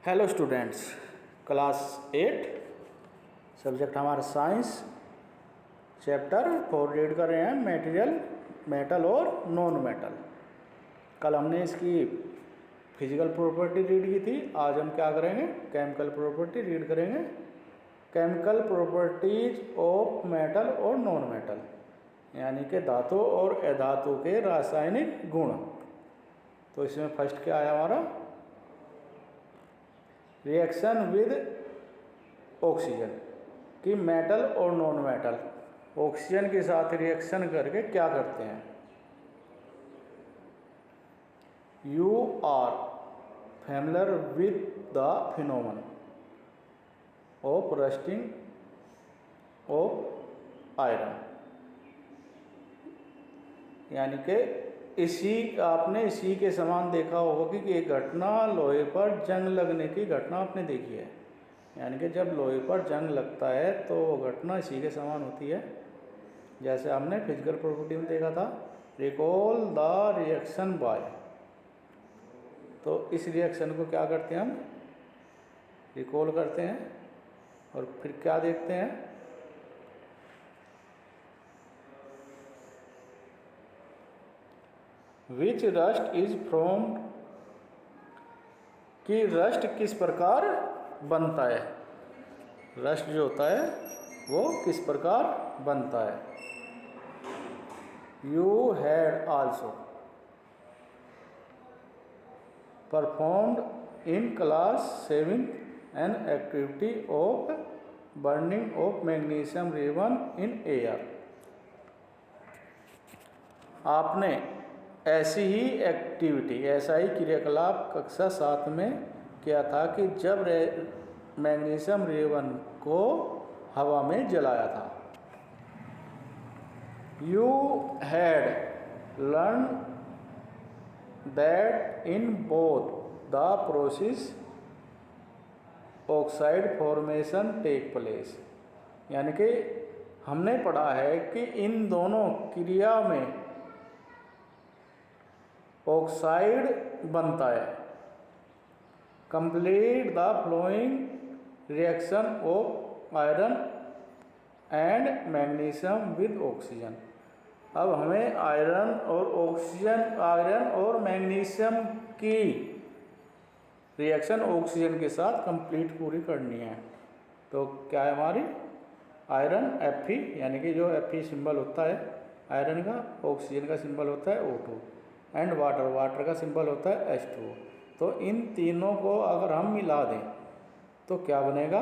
Hello students, class 8 subject हमारा science, chapter 4 read कर रहे हैं मटेरियल, मेटल और नॉन मेटल। कल हमने इसकी फिजिकल प्रॉपर्टी रीड की थी। आज हम क्या करेंगे? केमिकल प्रॉपर्टी रीड करेंगे। केमिकल प्रॉपर्टीज ऑफ मेटल और नॉन मेटल, यानी कि धातु और अधातु के रासायनिक गुण। तो इसमें फर्स्ट क्या आया हमारा? रिएक्शन विद ऑक्सीजन, कि मेटल और नॉन मेटल ऑक्सीजन के साथ रिएक्शन करके क्या करते हैं। You are familiar with the phenomenon of rusting of iron, यानी कि आपने इसी के समान देखा होगा कि एक घटना लोहे पर जंग लगने की घटना आपने देखी है। यानी कि जब लोहे पर जंग लगता है तो वो घटना इसी के समान होती है, जैसे हमने फिजिकल प्रॉपर्टी में देखा था, रिकॉल द रिएक्शन बाय। तो इस रिएक्शन को क्या करते हैं हम? रिकॉल करते हैं और फिर क्या देखते हैं? विच रस्ट इज फ्रॉम्ड, कि रस्ट किस प्रकार बनता है। रस्ट जो होता है वो किस प्रकार बनता है। You had also performed in class 7 an activity of burning of magnesium ribbon in air. आपने ऐसी ही एक्टिविटी, ऐसा ही क्रियाकलाप कक्षा 7 में किया था कि जब मैग्नीशियम रेवन को हवा में जलाया था। You had learn that in both the process oxide formation take place, यानी कि हमने पढ़ा है कि इन दोनों क्रिया में ऑक्साइड बनता है। Complete the flowing reaction of iron and magnesium with oxygen. अब हमें आयरन और मैग्नीशियम की रिएक्शन ऑक्सीजन के साथ कंप्लीट पूरी करनी है। तो क्या है हमारी? आयरन Fe, यानी कि जो Fe सिंबल होता है आयरन का, ऑक्सीजन का सिंबल होता है O2, एंड वाटर का सिंबल होता है H2O। तो इन तीनों को अगर हम मिला दें तो क्या बनेगा?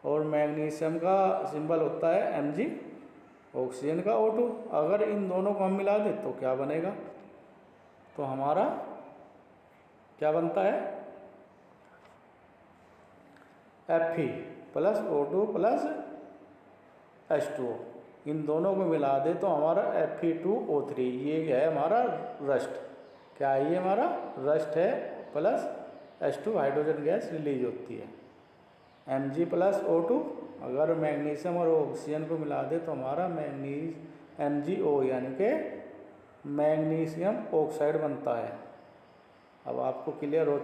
और मैग्नीशियम का सिंबल होता है Mg, ऑक्सीजन का O2। अगर इन दोनों को हम मिला दें तो क्या बनेगा? तो हमारा क्या बनता है? Fe plus O2 plus H2O। इन दोनों को मिला दे तो हमारा Fe2O3, ये है हमारा रस्ट। क्या है ये? हमारा रस्ट है, plus H2 hydrogen gas release होती है। Mg प्लस O2, अगर मैग्नीशियम और ऑक्सीजन को मिला दे तो हमारा MgO, यानी कि मैग्नीशियम ऑक्साइड बनता है। अब आपको क्लियर हो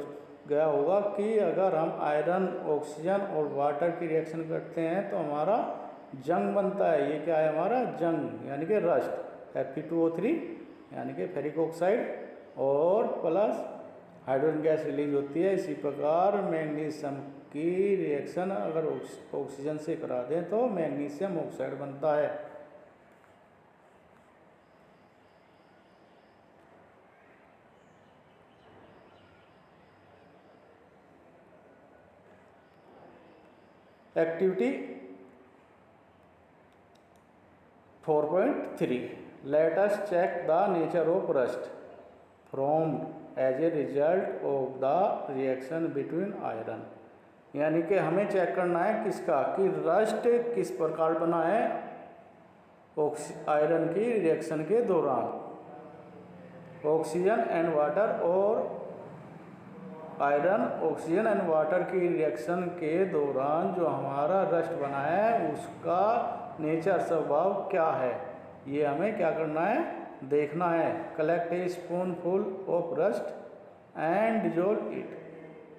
गया होगा कि अगर हम आयरन, ऑक्सीजन और वाटर की रिएक्शन करते हैं तो हमारा जंग बनता है। ये क्या है हमारा? जंग, यानी कि रस्ट। Fe2O3 यानी कि फेरिक ऑक्साइड और प्लस हाइड्रोजन गैस रिलीज होती है। इसी प्रकार मैग्नीशियम की रिएक्शन अगर ऑक्सीजन से करा दें तो मैग्नीशियम ऑक्साइड बनता है। Activity 4.3, let us check the nature of rust formed as a result of the reaction between iron, यानी कि हमें चेक करना है किसका? कि रस्ट किस प्रकार बना है आयरन की रिएक्शन के दौरान। ऑक्सीजन एंड वाटर, और आयरन, ऑक्सीजन एंड वाटर की रिएक्शन के दौरान जो हमारा रस्ट बना है उसका नेचर, स्वभाव क्या है, ये हमें क्या करना है? देखना है। Collect A spoonful of rust and dissolve it,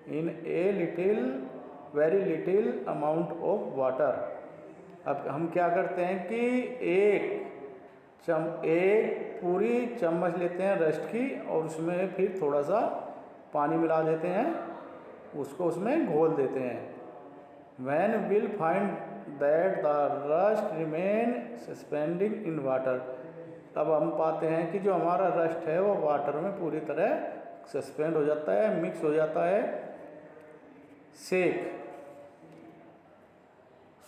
in a little very little amount of water. अब हम क्या करते हैं कि एक पूरी चम्मच लेते हैं रस्ट की और उसमें फिर थोड़ा सा पानी मिला देते हैं, उसको उसमें घोल देते हैं। When we'll find that the rust remain suspending in water, तब हम पाते हैं कि जो हमारा रस्ट है वो वाटर में पूरी तरह सस्पेंड हो जाता है, मिक्स हो जाता है। सेक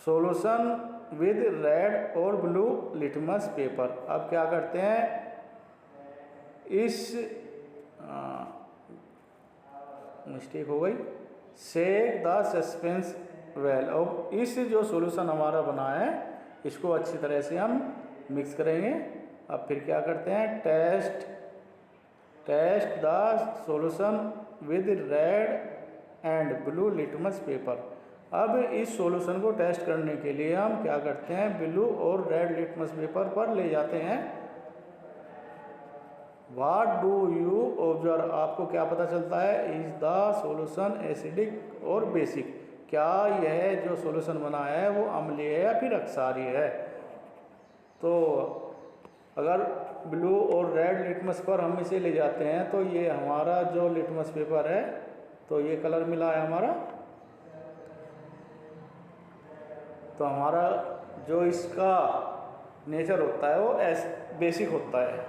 सॉल्यूशन विद रेड और ब्लू लिटमस पेपर। अब क्या करते हैं, इस मिस्टेक हो गई, सेक द सस्पेंस वेल। और इस जो सॉल्यूशन हमारा बना है इसको अच्छी तरह से हम मिक्स करेंगे। अब फिर क्या करते हैं, test the solution with red and blue litmus paper. अब इस सॉल्यूशन को टेस्ट करने के लिए हम क्या करते हैं, ब्लू और रेड लिटमस पेपर पर ले जाते हैं। What do you observe? आपको क्या पता चलता है, इज द सॉल्यूशन एसिडिक और बेसिक। क्या यह जो सॉल्यूशन बना है वो अम्लीय है या फिर अक्षारीय है। तो अगर ब्लू और रेड लिटमस पर हम इसे ले जाते हैं तो ये हमारा जो लिटमस पेपर है तो ये कलर मिला है हमारा, तो हमारा जो इसका नेचर होता है वो बेसिक होता है।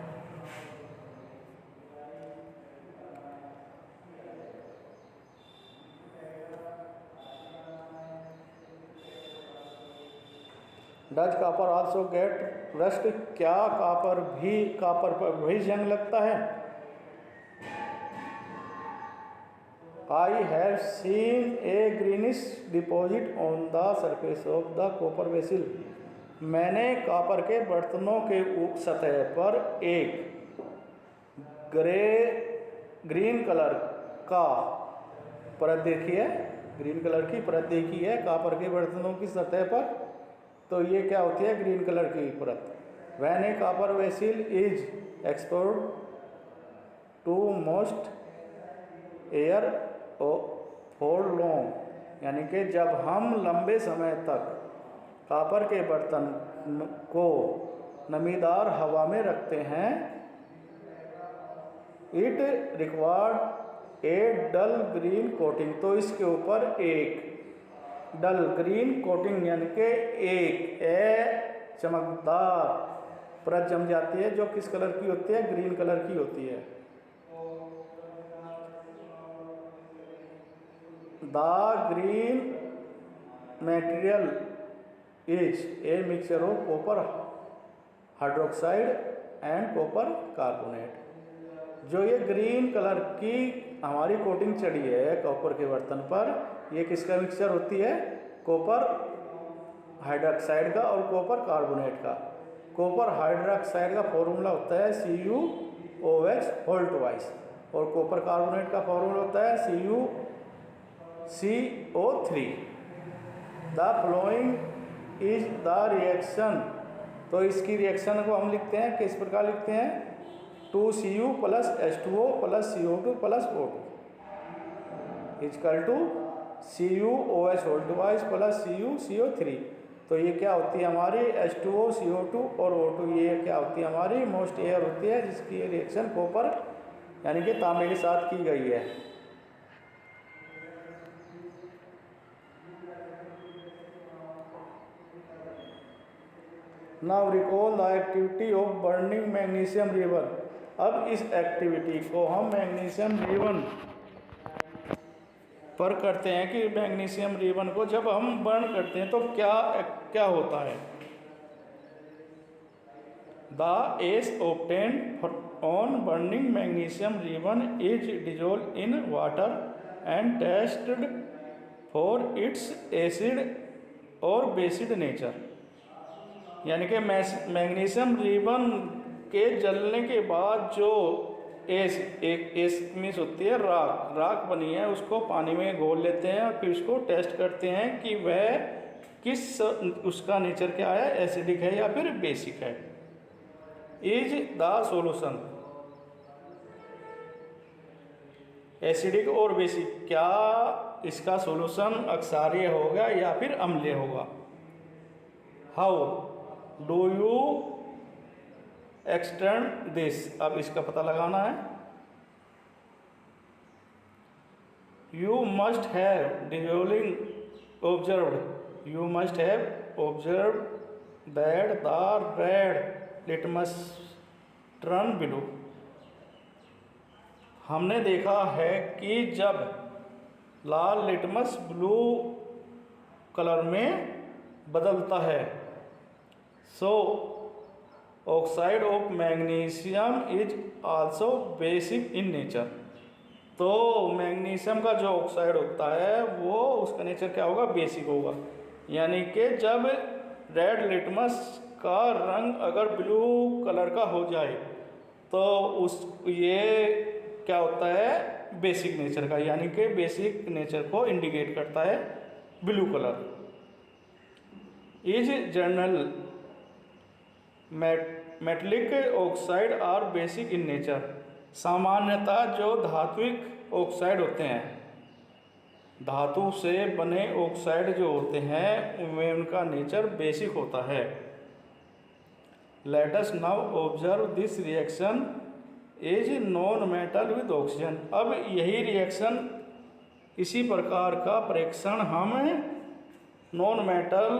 Does copper also get rust? क्या कापर पर भी जंग लगता है। I have seen A greenish deposit on the surface of the copper vessel. मैंने कापर के बर्तनों के सतह पर एक ग्रीन कलर का परत देखी है, ग्रीन कलर की परत देखी है कापर के बर्तनों की सतह पर। तो ये क्या होती है, ग्रीन कलर की परत। When a copper vessel is export to most air for long, यानी कि जब हम लंबे समय तक कापर के बर्तन को नमीदार हवा में रखते हैं, it required a dull green coating. तो इसके ऊपर एक डल ग्रीन कोटिंग यानी कि एक चमकदार परत जम जाती है जो किस कलर की होती है, ग्रीन कलर की होती है। The green material is a mixture of copper hydroxide and copper carbonate. जो ये ग्रीन कलर की हमारी कोटिंग चढ़ी है कॉपर के बर्तन पर, ये किसका मिक्सचर होती है, कॉपर हाइड्रोक्साइड का और कॉपर कार्बोनेट का। कॉपर हाइड्रोक्साइड का फॉर्मूला होता है CuOH होल ट्वाइस और कॉपर कार्बोनेट का फॉर्मूला होता है CuCO3। The following is the reaction. तो इसकी रिएक्शन को हम लिखते हैं किस प्रकार लिखते हैं, 2Cu + H2O + CO2 + O2 is equal to CuOH whole twice + CuCO3। तो ये क्या होती है हमारी H2O, CO2 और O2, ये क्या होती है हमारी मोस्ट एयर होती है जिसकी रिएक्शन कॉपर यानी कि तांबे के साथ की गई है। Now recall the activity of burning magnesium ribbon. अब इस एक्टिविटी को हम मैग्नीशियम रिबन पर करते हैं कि मैग्नीशियम रिबन को जब हम बर्न करते हैं तो क्या होता है। The S obtained on burning magnesium ribbon is dissolve in water and tested for its acid और बेसिड नेचर। यानी कि मैग्नीशियम रिबन के जलने के बाद जो एस मिस होती है राख बनी है, उसको पानी में घोल लेते हैं और फिर उसको टेस्ट करते हैं कि वह उसका नेचर क्या है, एसिडिक है या फिर बेसिक है। इज द सॉल्यूशन एसिडिक और बेसिक, क्या इसका सॉल्यूशन अक्षारीय होगा या फिर अम्लीय होगा? How do you extend this, अब इसका पता लगाना है। You must have dissolving observed, you must have observed that the red litmus turn blue, हमने देखा है कि जब लाल लिटमस ब्लू कलर में बदलता है। So oxide of magnesium is also basic in nature, तो मैग्नीशियम का जो ऑक्साइड होता है वो उसका नेचर क्या होगा? बेसिक होगा। यानी कि जब रेड लिटमस का रंग अगर ब्लू कलर का हो जाए तो ये क्या होता है? बेसिक नेचर का, यानी कि बेसिक नेचर को इंडिकेट करता है blue colour. Is general metallic oxide are basic in nature, सामान्यतः जो धात्विक ऑक्साइड होते हैं, धातु से बने ऑक्साइड जो होते हैं उनमें उनका नेचर बेसिक होता है। Let us now observe this reaction is non metal with oxygen, अब यही रिएक्शन, इसी प्रकार का परीक्षण हम नॉन मेटल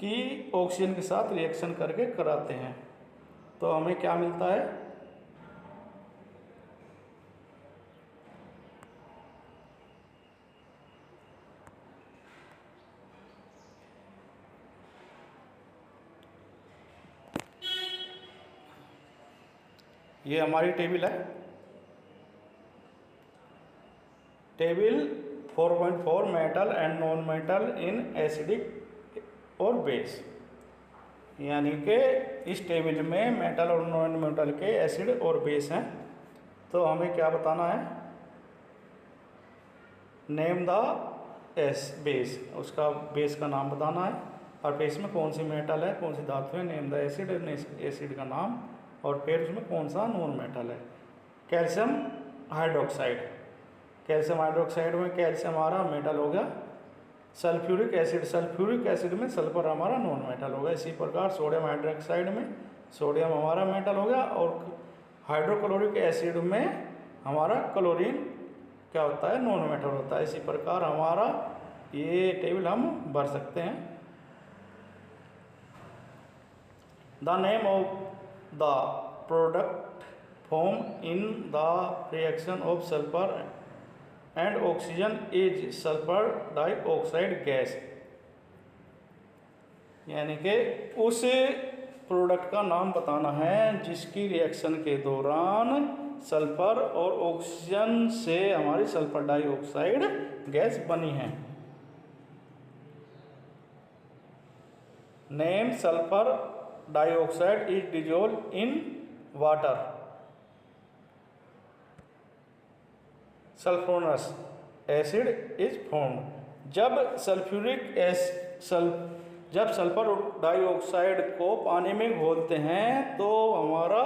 की ऑक्सीजन के साथ रिएक्शन करके कराते हैं। तो हमें क्या मिलता है? ये हमारी टेबल है, table 4.4 metal and non metal in acidic और बेस, यानी कि इस टेबल में मेटल और नॉन मेटल के एसिड और बेस हैं। तो हमें क्या बताना है? नेम द बेस, उसका बेस का नाम बताना है, और बेस में कौन सी मेटल है, कौन सी धातु है, नेम द एसिड, एसिड का नाम, और फिर उसमें कौन सा नॉन मेटल है। कैल्शियम हाइड्रोक्साइड, कैल्शियम हाइड्रोक्साइड में कैल्शियम हमारा मेटल हो गया। सल्फ्यूरिक एसिड, सल्फ्यूरिक एसिड में सल्फर हमारा नॉन मेटल हो गया। इसी प्रकार सोडियम हाइड्रोक्साइड में सोडियम हमारा मेटल हो गया, और हाइड्रोक्लोरिक एसिड में हमारा क्लोरीन क्या होता है? नॉन मेटल होता है। इसी प्रकार हमारा ये टेबल हम भर सकते हैं। The name of the product form in the reaction of sulphur and oxygen is sulphur dioxide gas, यानी कि उस प्रोडक्ट का नाम बताना है जिसकी रिएक्शन के दौरान सल्फर और ऑक्सीजन से हमारी सल्फर डाइऑक्साइड गैस बनी है। Name sulphur dioxide is dissolve in water, sulphurous acid is formed, जब सल्फर डाइऑक्साइड को पानी में घोलते हैं तो हमारा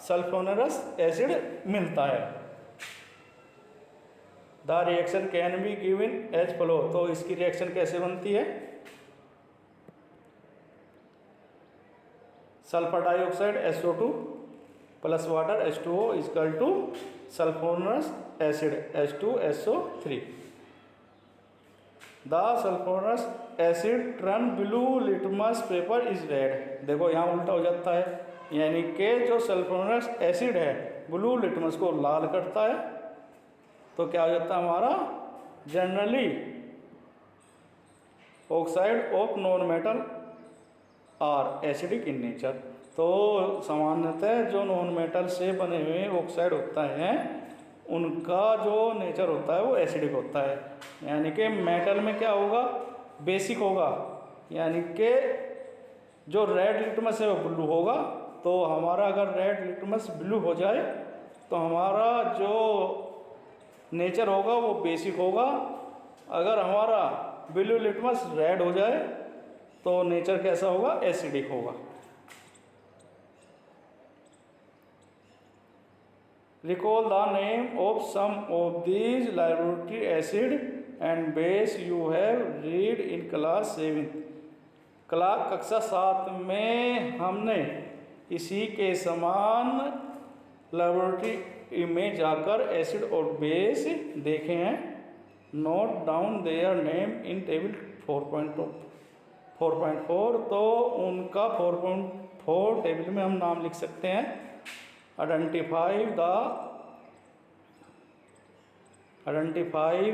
सल्फोनरस एसिड मिलता है। The reaction can be given as follow, तो इसकी रिएक्शन कैसे बनती है? Sulphur dioxide SO2 plus water H2O equal to sulphurous acid H2SO3। The sulphurous acid turn blue litmus paper is red, देखो यहाँ उल्टा हो जाता है, यानी कि जो सल्फोनरस एसिड है ब्लू लिटमस को लाल करता है, तो क्या हो जाता है हमारा? Generally oxide of non metal are acidic in nature, तो सामान्यतः जो नॉन मेटल से बने हुए ऑक्साइड होता है उनका जो नेचर होता है वो एसिडिक होता है। यानी कि मेटल में क्या होगा? बेसिक होगा, यानी कि जो रेड लिटमस है वो ब्लू होगा। तो हमारा अगर रेड लिटमस ब्लू हो जाए तो हमारा जो नेचर होगा वो बेसिक होगा। अगर हमारा ब्लू लिटमस रेड हो जाए तो नेचर कैसा होगा? एसिडिक होगा। Recall the name of some of these laboratory acid and base you have read in class 7th. कक्षा 7 में हमने इसी के समान लेबोरेटरी में जाकर एसिड और बेस देखे हैं. Note down their name in table 4.4. तो उनका 4.4 टेबल में हम नाम लिख सकते हैं. आइडेंटिफाई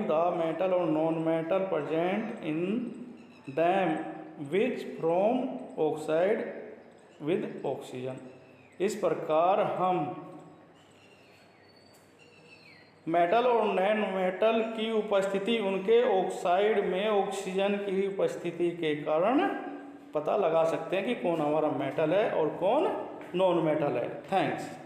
द मेटल और non metal present in them which from oxide with oxygen. इस प्रकार हम मेटल और नॉन मेटल की उपस्थिति उनके ऑक्साइड में ऑक्सीजन की उपस्थिति के कारण पता लगा सकते हैं कि कौन हमारा मेटल है और कौन नॉन मेटल है. थैंक्स.